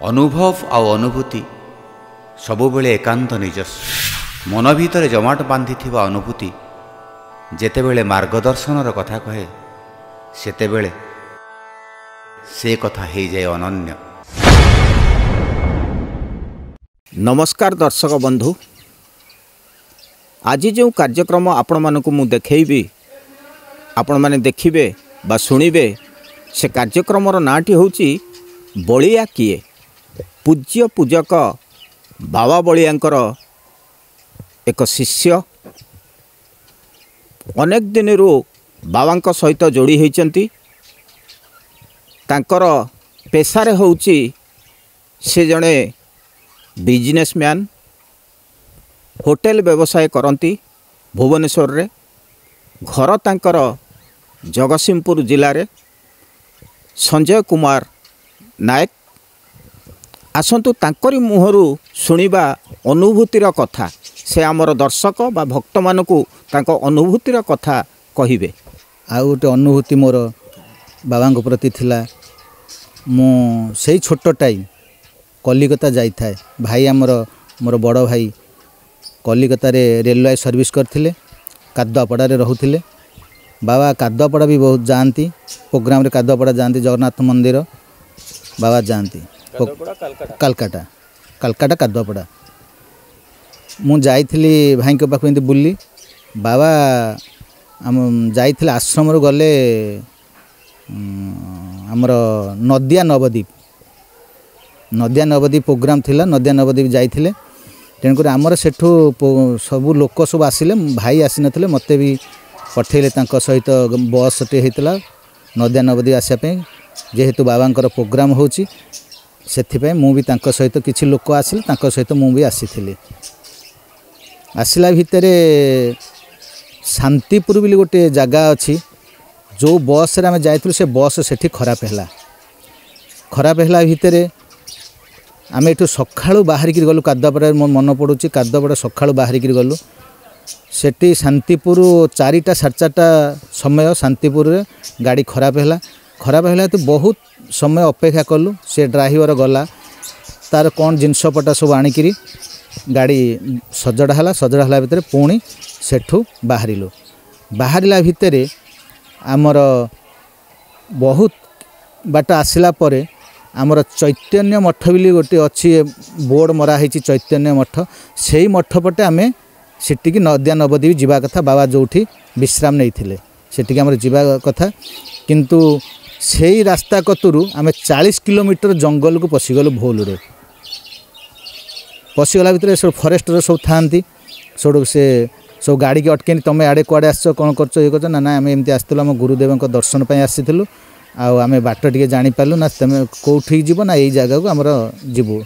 अनुभव आ अनुभूति सबुबेले एकांत निजस्व मन भितर जमाट बांधि अनुभूति जेतेबेले मार्गदर्शनर कथा कहे सेतेबेले से कथा हो जाए अनन्य। नमस्कार दर्शक बंधु, आज जो कार्यक्रम आपण मानक मु देखैबी आपण माने देखिबे बा सुनिबे से कार्यक्रमर नाटी होची बलिया किए। पूज्य पूजक बाबा बलियांकर एक शिष्य अनेक दिन बाबा सहित जोड़ी होइचंती। तांकर पेशारे होची से जड़े बिजनेसमैन होटेल व्यवसाय करती भुवनेश्वर रे। घर तांकर जगतसिंहपुर जिले रे। संजय कुमार नायक आसतु तांकरी मुहरु शुणिबा अनुभूतिर कथा। से आमर दर्शक बा भक्त मानकु तांको अनुभूतिर कथा कहिबे। आ गोटे अनुभूति मोर बाबा प्रति थिला। मु सेई छोट टाइम कलिकता जाई थाए। भाई आमर मोर बड़ भाई कलिकता रे रेलवे सर्विस करथिले, कादुआपड़ा रे रहुथिले। बाबा कादुआपड़ा भी बहुत जानती, प्रोग्राम रे कादुआपड़ा जानती, जगन्नाथ मंदिर बाबा जानती। कलकत्ता कलकत्ता कादुआपड़ा मु जाइथिली भाई के पाख एंती बुली। बाबा आम जाइथिले आश्रम रो गले आमर नदिया नवद्वीप प्रोग्राम थिला। नदिया नवद्वीप जाइथिले। तेणुकर आमर सेठू सबू लोक सब आसिले। भाई आसी नथिले, मते भी पठेले तांको सहित बस टे हेतला नदिया नवद्वीप आसिया पे। जेहेतु बाबांकर प्रोग्राम होची सेथिपे मु भी तांको सहित किछि लोक आसिले, तांको सहित मु भी आसीथिले। आसिला भितरे शांतिपुर बिली गोटे जगह अच्छी। जो बस रे आमे जाइथिलु से बस सेठी खराब हैला भितरे आमे एठु सखाळु बाहर की गलु। कादुआपड़ा मोर मन पड़ुची, कादुआपड़ा सखाळु बाहर की गलु। सेठी शांतिपुर 4टा 4:30 समय शांतिपुर रे गाड़ी खराब हैला तो बहुत समय अपेक्षा कलु। से ड्राइवर गला तार कौन जिनसपटा सब आनिकी गाड़ी सजड़ा हला भितर पुणी सेठू बाहरिला भितरे आमर बहुत बाट आसिला परे आमर चैतन्य मठ बिली गोटे अच्छी बोर्ड मरा है चैतन्य मठ। से ही मठ पटे आमे सेटिकी नदिया नवद्वीप जीवा कथा। बाबा जोठी विश्राम नहीं थिले सेटिकी आमर जीवा कथा। किंतु से ही रास्ता कतुरु आमे 40 किलोमीटर जंगल को पशिगलु। भोल रे पशिगला भितर सब फॉरेस्टर सब थांती। सोडू से सब गाड़ी के अटकेनी तमे आड़े कुआड़े आसछ कौन करछ ये करछ ना ना आमे एमती आसथिलु आम गुरुदेव को दर्शन पई आसीथिलु। आमे बाट टिके जानि पालु ना तमे कोठी जीव ना एई जगह को हमर जीवु।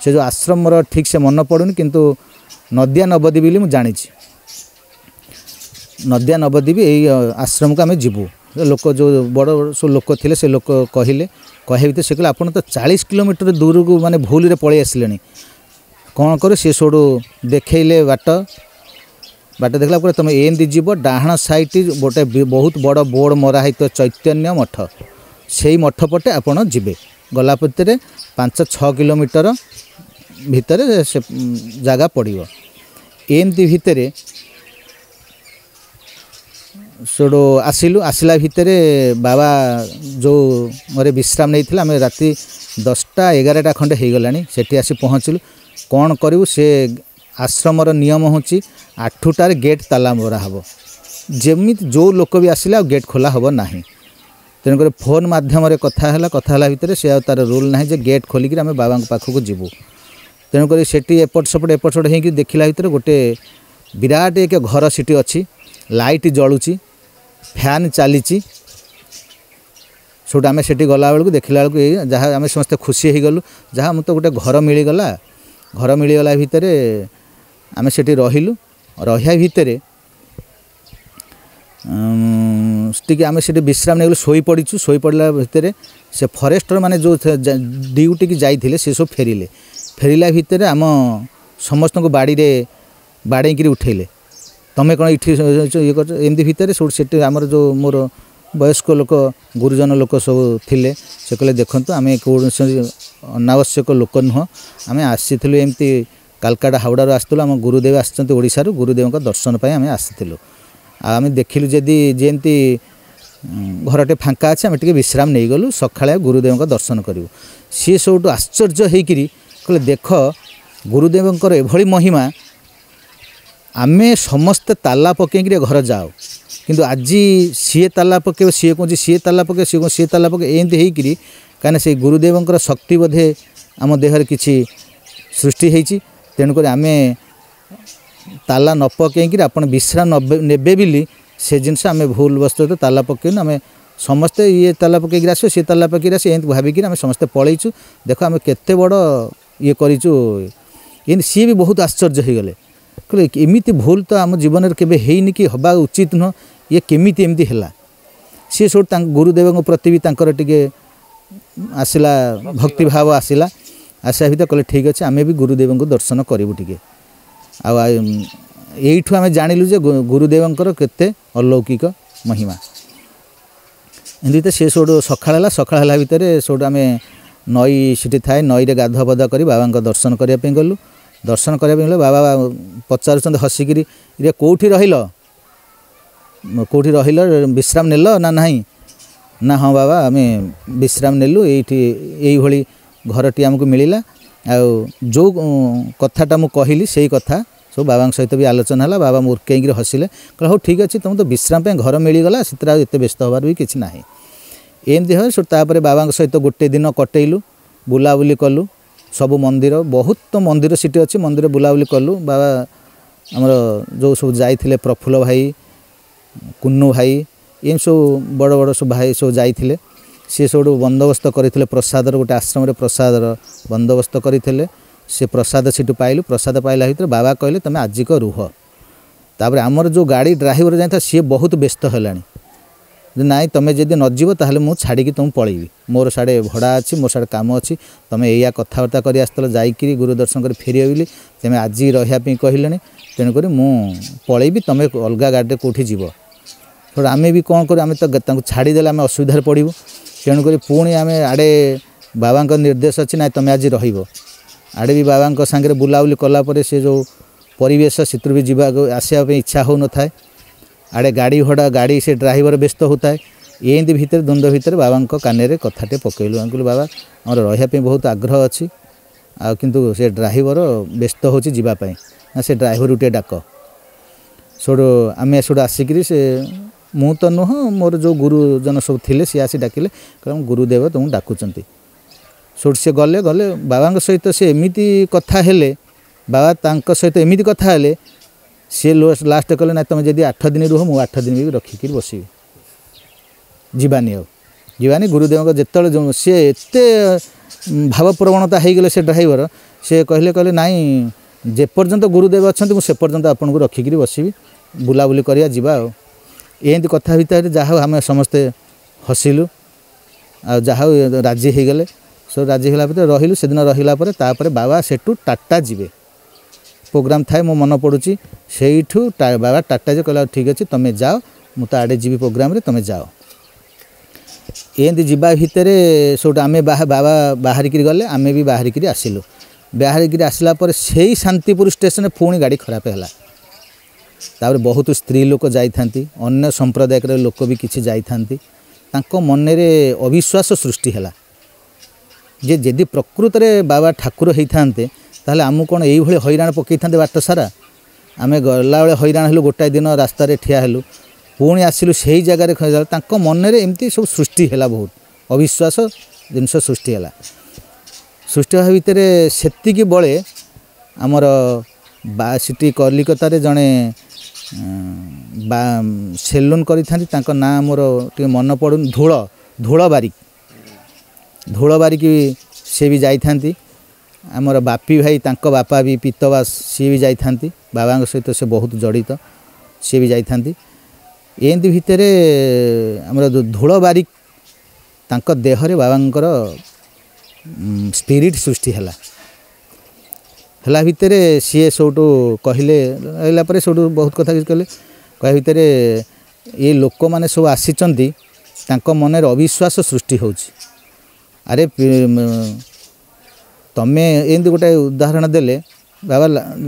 से जो आश्रम मोर ठीक से मन पड़ुनी, किंतु नदिया नवद्वीप बिली मु जानिछि। नदिया नवद्वीप एई आश्रम को आमे जीवु। लोक जो बड़ सब लोक थिले से लोक कहिले भितर से कहले आपण तो 40 किलोमीटर दूर को माने भूल रे पळै आसिलेनी। कौन कर सी सोडू देखले बाट देखला पर तुम एमती जीव डाहाण साइट गोटे बहुत बड़ बोर्ड मरा है तो चैतन्य मठ। से मठ पटे आपण जीवे। गला भितर 5-6 किलोमीटर भितर से जगह पड़ो। एमती भितर सोडो आसिला भितर बाबा जो मोरे विश्राम नहीं थिला। आमे राति 10टा-11टा खंडे हो गलानी सेठी आसी पहुँचलु। कौन करू से आश्रमर नियम होची 8टार गेट ताला मरा हबो। जेमित जो लोक भी आसिला गेट खोला हबो नाही। तेणुकर फोन माध्यम कथा है भितर से तार रूल ना जे गेट खोलिक आम बाबा पाखक जीवु। तेणुकर सेठी एपट सेपट हो देखला भितर गोटे विराट एक घर सीटी अच्छी। लाइट जलुची, फैन चली। सोट आम से गला बेलू देखला बेलू जहाँ आम समस्ते खुशी हो गलु। जहाँ मत गोटे घर मिलगला। घर मिलगला भितर आम से रहिलु। रहा भितर आम से विश्राम नहीं शोई पड़ीचु। शोई पड़ा भितर से फॉरेस्टर माने जो ड्यूटी की जाइथिले से सब फेरिला भितर आम समस्त को बाड़ी रे बाड़े उठेले। तमें कौन ये कर एमती भितर से आमर जो मोर वयस्क लोक गुरुजन लोक सब थिले से कहले देखंतु आमे कौन अनावश्यक लोक नुह आमे आसीथिलु एमती कालकाटा हावड़ारू आसथिलु आम गुरुदेव आछंती ओडिशारू गुरुदेव दर्शन पाई आमे आसीथिलु आमे देखिलु जदि जेमती घरटे फांका अच्छे आम टे विश्राम नहीं गलु सकाଳେ गुरुदेव दर्शन करूँ सी सब आश्चर्य होकर कहले देख गुरुदेवंकर एभली महिमा आमे समस्ते ताला पकईकि घर जाओ किंतु आज सी ताला पके सी कौन सी ताला पके सी कौन सी ताला पके एमती होकर कहीं से गुरुदेवंकर शक्ति बोधे आम देहर किसी सृष्टि होती तेणुक आम ताला न पकईकि आपण विश्राम नेबे बोली से जिनस आम भूल वस्तु तो ताला पकईन आम समस्ते ये ताला पकईकि आस सी ताला पकईकि आस एमती भाविक आम समस्ते पलैचु देख आम केते बड़ ये करूँ ये सी भी बहुत आश्चर्य हो गले कहले एमती भूल तो आम जीवन में केबे हेनी कि हवा उचित नुह ये केमिति एमती है सी सब गुरुदेव प्रति भी तांकर टिके आसला भक्ति भाव आसला आसा भी कहले ठीक अच्छे आम भी गुरुदेव को दर्शन करूँ टे आठू आम जानिलु जे गुरुदेवंकर केते अलौकिक महिमा एमती तो सी सब सकाळ भितर सब आम नई सीटी थाए नई रे गाधुआ पाधुआ कर बाबा दर्शन करने गलु दर्शन करने गले बाबा पचार हसिकी रे कौटी रहिल कौटी रहिल विश्राम नेल ना नहीं ना हाँ बाबा आम विश्राम नेलु ये भली घरटी आमको मिलला जो कथाटा मु कहली से कथा सब बाबा सहित भी आलोचना है बाबा मुर्कईकि हसिले कह हो ठीक अच्छे तुम तो विश्राम पे घर मिलगला से एत व्यस्त हबार भी किसी ना एमती है तापर बाबा सहित गोटे दिन कटेलु बुलाबुली कलु सबू मंदिर बहुत तो मंदिर सीटी अच्छी मंदिर बुलाबुली कलु बाबा आमर जो सब जाइए प्रफुल्ल भाई कुन्नू भाई एम सब बड़ बड़ सब भाई सब जाइए सी सब बंदोबस्त करते प्रसादर गोटे आश्रम प्रसादर बंदोबस्त करते से प्रसाद सीटू पाइलु प्रसाद पाइला भर बाबा कहले तुम आजिक रुह तापर आमर जो गाड़ी ड्राइवर जाता सी बहुत व्यस्त है नाई तुम्हें जदि नजीब ताहले मु छाड़ी तुम पलैबी मोर साड़े भड़ा अच्छी मोर साड़े काम अच्छी तुम्हें या कथबार्ता कर आसल जाकि गुरु दर्शन कर फेर बोली तुम्हें आज रही कहले तेणुक मु पलैबी तुम्हें अलग गाड़ी कौटी जीव थोड़ा आम भी कौन कर आम तो छाड़ीदे आम असुविधार पड़ू तेणुक पुणी आम आड़े बाबा निर्देश अच्छी ना तुम्हें आज आड़े भी बाबा सांगे बुलाबुली कलापर से जो परिवेश से भी जीवा आसवाई इच्छा हो न था आड़े गाड़ी भड़ा गाड़ी से ड्राइवर व्यस्त होता है एमती भितर द्वंद्व भितर बाबा कान कथाटे पकईलु कहलु बाबा आमर रही बहुत आग्रह अच्छी किंतु से ड्राइवर व्यस्त हो ना से ड्राइवर गोटे डाक सोड़ो आम सोड़ आसिक से मु तो नुह मोर जो गुरुजन सब थे सी आसी डाकिले कह गुरुदेव तुमको डाकुंट सोड़ से गले गले बाबा सहित से एमती कथा हेले बाबा सहित एमती कथा हेले सी लास्ट कहले ना तुम जब 8 दिन रुह मु 8 दिन भी रखिक बस जीवानी गुरुदेव जो सी एत भावप्रवणता हो गले से ड्राइवर से कहले नाई जेपर्यंत गुरुदेव अच्छा मुझे पर्यंत आपन को रखिक बसबी बुलाबुली करिया जीवा एमती कथा भितर जहाँ आम समस्ते हसिलु आ जहाँ राजी हो गले सब राजी होला भितर रहिलु से दिन रहिला परे तापर बाबा सेठू टाटा जीवे प्रोग्राम थाए मो मन पड़ुची सेठू बाबा टाटा जे कहला ठीक अच्छे तुम्हें जाओ मु तो आड़े जीवी प्रोग्राम रे तुम्हें जाओ एमती जीवा भितर सब आम बाबा बाहरिक गले आम भी बाहरिक आसिलु बाहरिक आसला पर से शांतिपुर स्टेशन पुणी गाड़ी खराब है तापर बहुत स्त्री लोक जाइथांती अन्य संप्रदायक लोक भी किसी जाइथांती तांको मन रे अविश्वास सृष्टि है जे जदि प्रकृत में बाबा ठाकुर होते ताहले आमु कौन ये हैरान पकई था बाट सारा आम गला बेले हैरान हेलु गोटाए दिन रास्तार ठिया हेलु पुणी आसिलु से जगह मन रे एमती सब सृष्टि है बहुत अविश्वास जिनस सृष्टि है सृष्टि होगा भितर सेतिकी बळे आमर सिटी कलिकतार जड़े सेलून करी ना मोर टे मन पड़ू धूल बारिक से भी जाइथांती आमर बापी भाई तांको बापा भी पीतवास सी भी जाइथांती बाबा सहित से बहुत जड़ित सी भी जाइथांती एमती भितर आमर धूल बारिक तांको देहरे बाबांकर स्पिरिट सृष्टि है भितर सी सब कहले रहा सब बहुत कथा कहले कह भितर ये लोक मैंने सब आसी ତାଙ୍କ ମନରେ ଅବିଶ୍ୱାସ ସୃଷ୍ଟି ହେଉଛି। ଆରେ ତମେ ଏମିତି ଗୋଟେ ଉଦାହରଣ ଦେଲେ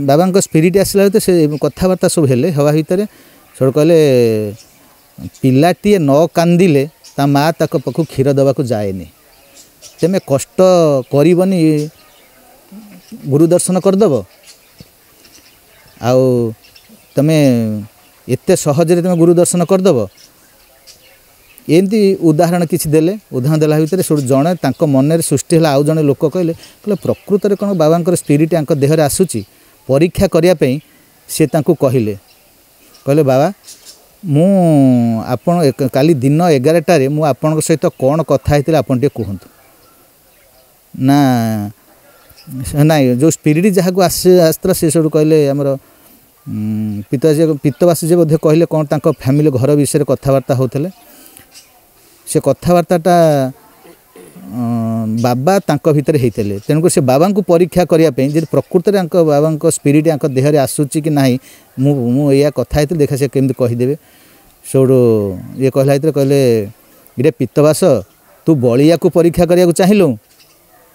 ବାବାଙ୍କ ସ୍ପିରିଟ୍ ଆସିଲା ଭିତରେ ସେ କଥାବାର୍ତ୍ତା ସବୁ ହେବା ଭିତରେ ସେଠୁ କହିଲେ ପିଲାଟିଏ ନ କାନ୍ଦିଲେ ତା ମାଆ ତାଙ୍କ ପାଖକୁ କ୍ଷୀର ଦେବାକୁ ଯାଏନି। ତମେ କଷ୍ଟ କରିବନି ଗୁରୁ ଦର୍ଶନ କରିଦେବ, ଆଉ ତମେ ଏତେ ସହଜରେ ତମେ ଗୁରୁ ଦର୍ଶନ କରିଦେବ। ଏମିତି ଉଦାହରଣ କିଛି ଦେଲେ। ଉଦାହରଣ ଦେଲା ଭିତରେ ସେଠୁ ଜଣେ ତାଙ୍କ ମନରେ ସୃଷ୍ଟି ହେଲା, ଆଉ ଜଣେ ଲୋକ କହିଲେ ପ୍ରକୃତରେ କ'ଣ ବାବାଙ୍କର ସ୍ପିରିଟ୍ ତାଙ୍କ ଦେହରେ ଆସୁଛି ପରୀକ୍ଷା କରିବା ପାଇଁ। ସେ ତାଙ୍କୁ କହିଲେ ବାବା ମୁଁ ଆପଣ କାଲି ଦିନ 11ଟାରେ ମୁଁ ଆପଣଙ୍କ ସହିତ କ'ଣ କଥା ହେଇଥିଲି ଆପଣ ଟିକେ କୁହନ୍ତୁ। ନା ନାଇଁ ଯେଉଁ ସ୍ପିରିଟ୍ ଯାହାକୁ ଆସିଥିଲା ସେ ସେଠୁ କହିଲେ ଆମର ପିତବାସୀ ଯେ ବୋଧେ କହିଲେ କ'ଣ ତାଙ୍କ ଫ୍ୟାମିଲି ଘର ବିଷୟରେ କଥାବାର୍ତ୍ତା ହେଉଥିଲେ। ସେ କଥାବାର୍ତ୍ତାଟା ବାବା ତାଙ୍କ ଭିତରେ ହେଇଥିଲେ। ତେଣୁକରି ସେ ବାବାଙ୍କୁ ପରୀକ୍ଷା କରିବା ପାଇଁ ଯଦି ପ୍ରକୃତରେ ତାଙ୍କ ବାବାଙ୍କ ସ୍ପିରିଟ୍ ତାଙ୍କ ଦେହରେ ଆସୁଛି କି ନାହିଁ ମୁଁ ଏଇଆ କଥା ହେଇଥିଲି, ଦେଖା ସେ କେମିତି କହିଦେବେ। ସେଉଠୁ ଇଏ କହିଲା ଭିତରେ କହିଲେ ଇରେ ପିତବାସ ତୁ ବଳିଆକୁ ପରୀକ୍ଷା କରିବାକୁ ଚାହିଁଲୁ?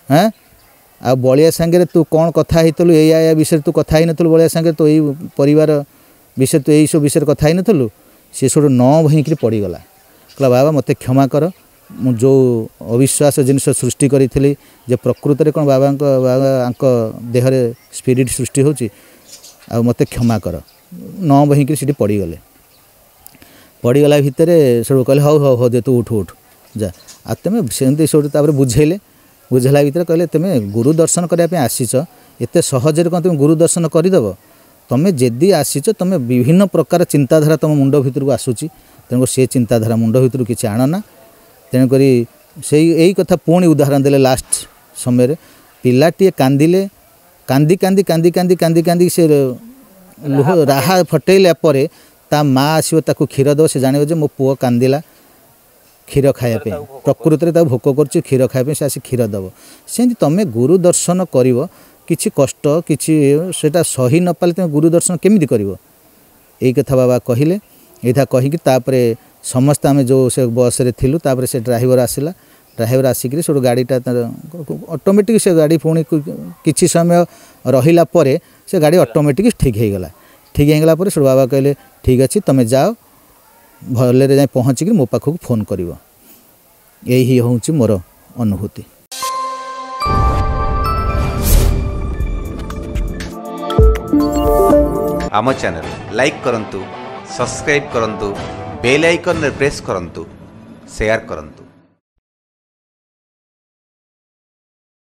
ହଁ, ଆଉ ବଳିଆ ସାଙ୍ଗରେ ତୁ କ'ଣ କଥା ହେଇଥିଲୁ? ଏଇଆ ବିଷୟରେ ତୁ କଥା ହେଇନଥିଲୁ? ବଳିଆ ସାଙ୍ଗରେ ତୁ ଏଇ ପରିବାର ବିଷୟରେ ତୁ ଏଇସବୁ ବିଷୟରେ କଥା ହେଇନଥିଲୁ? ସେ ସେଠୁ ନ ଭଇଁକିରି ପଡ଼ିଗଲା। କହିଲା ବାବା ମୋତେ କ୍ଷମା କର, ମୁଁ ଯେଉଁ ଅବିଶ୍ୱାସ ଜିନିଷ ସୃଷ୍ଟି କରିଥିଲି ଯେ ପ୍ରକୃତରେ କ'ଣ ବାବାଙ୍କ ଦେହରେ ସ୍ପିରିଟ୍ ସୃଷ୍ଟି ହେଉଛି, ଆଉ ମୋତେ କ୍ଷମା କର। ନ ଭଇଁକିରି ସେଠି ପଡ଼ିଗଲେ। ପଡ଼ିଗଲା ଭିତରେ ସେଠୁ କହିଲେ ହଉ ହଉ ହଉ ଦେ ତୁ ଉଠୁ ଯା। ଆଉ ତୁମେ ସେମିତି ସେଠୁ ତାପରେ ବୁଝେଇଲା ଭିତରେ କହିଲେ ତୁମେ ଗୁରୁ ଦର୍ଶନ କରିବା ପାଇଁ ଆସିଛ, ଏତେ ସହଜରେ କ'ଣ ତୁମେ ଗୁରୁ ଦର୍ଶନ କରିଦେବ? ତୁମେ ଯଦି ଆସିଛ ତୁମେ ବିଭିନ୍ନ ପ୍ରକାର ଚିନ୍ତାଧାରା ତୁମ ମୁଣ୍ଡ ଭିତରକୁ ଆସୁଛି, ତେଣୁକରି ସେ ଚିନ୍ତାଧାରା ମୁଣ୍ଡ ଭିତରୁ କିଛି ଆଣ ନା। ତେଣୁକରି ଏଇ କଥା ପୁଣି ଉଦାହରଣ ଦେଲେ ଲାଷ୍ଟ ସମୟରେ। ପିଲାଟିଏ କାନ୍ଦିଲେ କାନ୍ଦି କାନ୍ଦି କାନ୍ଦି କାନ୍ଦି କାନ୍ଦି କାନ୍ଦି ସେ ରାହା ଫଟେଇଲା ପରେ ତା ମାଆ ଆସିବ ତାକୁ କ୍ଷୀର ଦେବ। ସେ ଜାଣିବ ଯେ ମୋ ପୁଅ କାନ୍ଦିଲା କ୍ଷୀର ଖାଇବା ପାଇଁ, ପ୍ରକୃତରେ ତାକୁ ଭୋକ କରୁଛି କ୍ଷୀର ଖାଇବା ପାଇଁ, ସେ ଆସି କ୍ଷୀର ଦେବ। ସେମିତି ତୁମେ ଗୁରୁ ଦର୍ଶନ କରିବ, କିଛି କଷ୍ଟ କିଛି ସେଇଟା ସହି ନ ପାରିଲେ ତୁମେ ଗୁରୁ ଦର୍ଶନ କେମିତି କରିବ? ଏଇ କଥା ବାବା କହିଲେ। ଏଇଟା କହିକି ତାପରେ ସମସ୍ତେ ଆମେ ଯେଉଁ ସେ ବସ୍ରେ ଥିଲୁ, ତାପରେ ସେ ଡ୍ରାଇଭର ଆସିଲା। ଡ୍ରାଇଭର ଆସିକିରି ସେଠୁ ଗାଡ଼ିଟା ଅଟୋମେଟିକ୍ ସେ ଗାଡ଼ି ପୁଣି କିଛି ସମୟ ରହିଲା ପରେ ସେ ଗାଡ଼ି ଅଟୋମେଟିକ୍ ଠିକ୍ ହେଇଗଲା। ଠିକ୍ ହେଇଗଲା ପରେ ସେଠୁ ବାବା କହିଲେ ଠିକ୍ ଅଛି ତୁମେ ଯାଅ, ଭଲରେ ଯାଇ ପହଞ୍ଚିକି ମୋ ପାଖକୁ ଫୋନ୍ କରିବ। ଏହି ହେଉଛି ମୋର ଅନୁଭୂତି। ଆମ ଚ୍ୟାନେଲ ଲାଇକ୍ କରନ୍ତୁ, ସବସ୍କ୍ରାଇବ୍ କରନ୍ତୁ, ବେଲ୍ ଆଇକନ୍ରେ ପ୍ରେସ୍ କରନ୍ତୁ, ସେୟାର କରନ୍ତୁ।